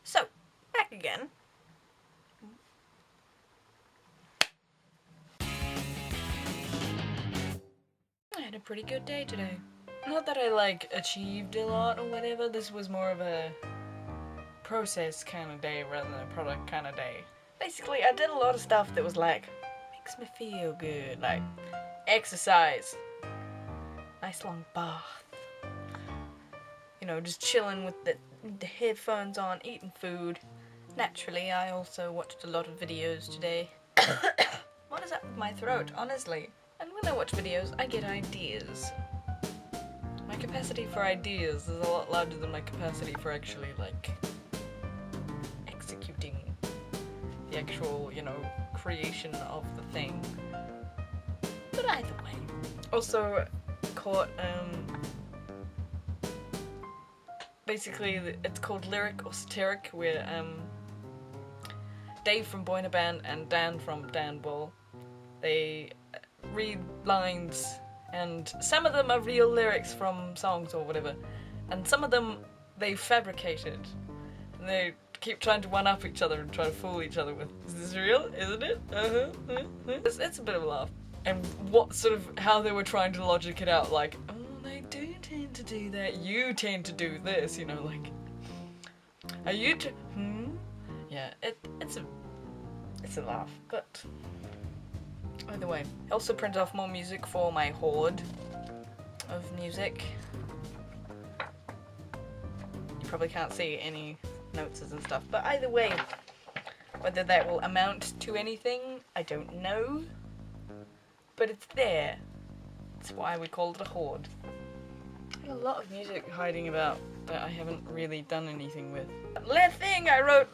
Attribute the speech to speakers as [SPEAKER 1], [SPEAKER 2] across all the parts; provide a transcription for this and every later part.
[SPEAKER 1] So, back again. I had a pretty good day today. Not that I, achieved a lot or whatever. This was more of a process kind of day rather than a product kind of day. Basically, I did a lot of stuff that was makes me feel good. Like, exercise. Nice long bath. You know, just chilling with the headphones on, eating food. Naturally, I also watched a lot of videos today. What is up with my throat, honestly? And when I watch videos, I get ideas. My capacity for ideas is a lot larger than my capacity for actually, executing the actual, creation of the thing. But either way. Also, caught, basically, it's called Lyric or Satiric, where, Dave from Boyna Band and Dan from Dan Bull, they read lines, and some of them are real lyrics from songs or whatever, and some of them they fabricated, and they keep trying to one-up each other and try to fool each other with, is this real? Isn't it? It's a bit of a laugh. And how they were trying to logic it out, like, oh, they do tend to do that, you tend to do this, are you yeah, it's a laugh, but either way. I also printed off more music for my hoard of music. You probably can't see any notes and stuff, but either way, whether that will amount to anything, I don't know. But it's there. That's why we called it a hoard. I had a lot of music hiding about that I haven't really done anything with. The thing I wrote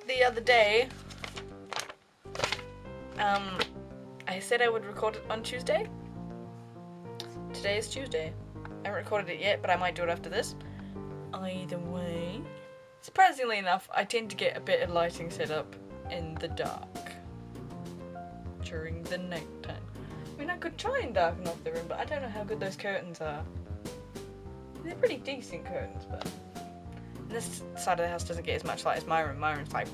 [SPEAKER 1] the other day, I said I would record it on Tuesday. Today is Tuesday. I haven't recorded it yet, but I might do it after this. Either way, surprisingly enough, I tend to get a bit of lighting set up in the dark during the night time. I mean, I could try and darken off the room, but I don't know how good those curtains are. They're pretty decent curtains, but this side of the house doesn't get as much light as my room. My room's like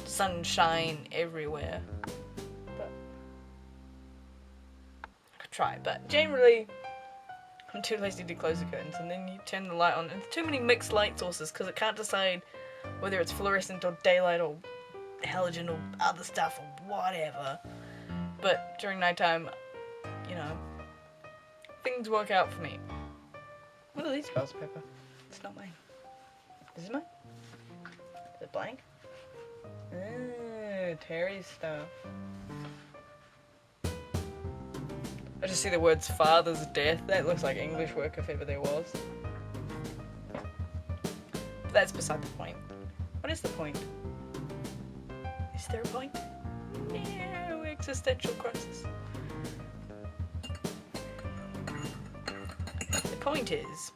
[SPEAKER 1] sunshine everywhere. But I could try, but generally I'm too lazy to close the curtains, and then you turn the light on, and there's too many mixed light sources because it can't decide whether it's fluorescent or daylight or halogen or other stuff or whatever. But during nighttime, things work out for me. What are these spells, Pepper? It's not mine. Is it mine? Is it blank? Terry's stuff. I just see the words father's death. That looks like English work if ever there was. But that's beside the point. What is the point? Is there a point? Yeah, existential crisis. The point is,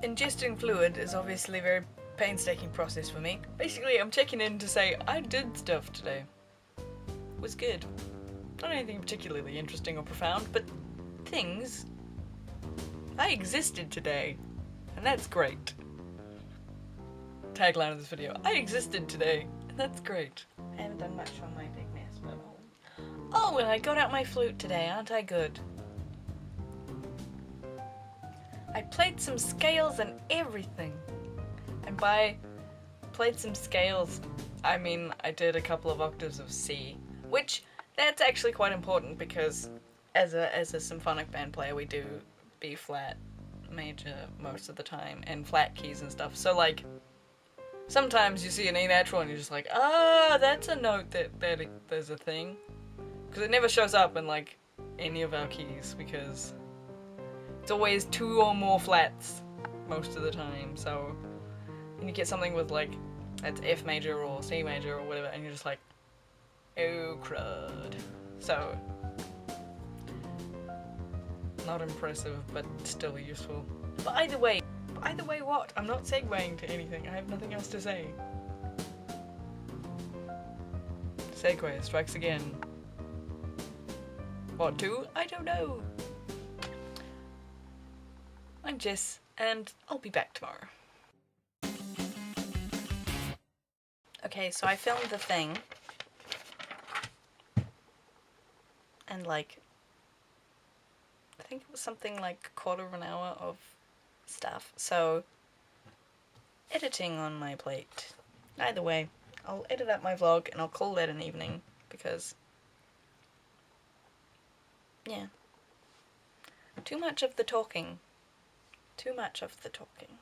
[SPEAKER 1] ingesting fluid is obviously a very painstaking process for me. Basically, I'm checking in to say I did stuff today. It was good. Not anything particularly interesting or profound, but things. I existed today, and that's great. Tagline of this video: I existed today, and that's great. I haven't done much on my big mess, but oh, and I got out my flute today, aren't I good? I played some scales and everything. And by played some scales, I mean I did a couple of octaves of C, which that's actually quite important because as a symphonic band player we do B flat major most of the time and flat keys and stuff. So sometimes you see an E natural and you're just like, ah, that's a note that there's a thing. Because it never shows up in any of our keys because it's always 2 or more flats most of the time, so when you get something with that's F major or C major or whatever, and you're just like, oh crud. So, not impressive, but still useful. But either way what? I'm not segueing to anything, I have nothing else to say. segue strikes again. What to? I don't know. I'm Jess, and I'll be back tomorrow. Okay, so I filmed the thing. And like, I think it was something like a quarter of an hour of stuff. So, editing on my plate. Either way, I'll edit up my vlog and I'll call that an evening because, yeah. Too much of the talking. Too much of the talking.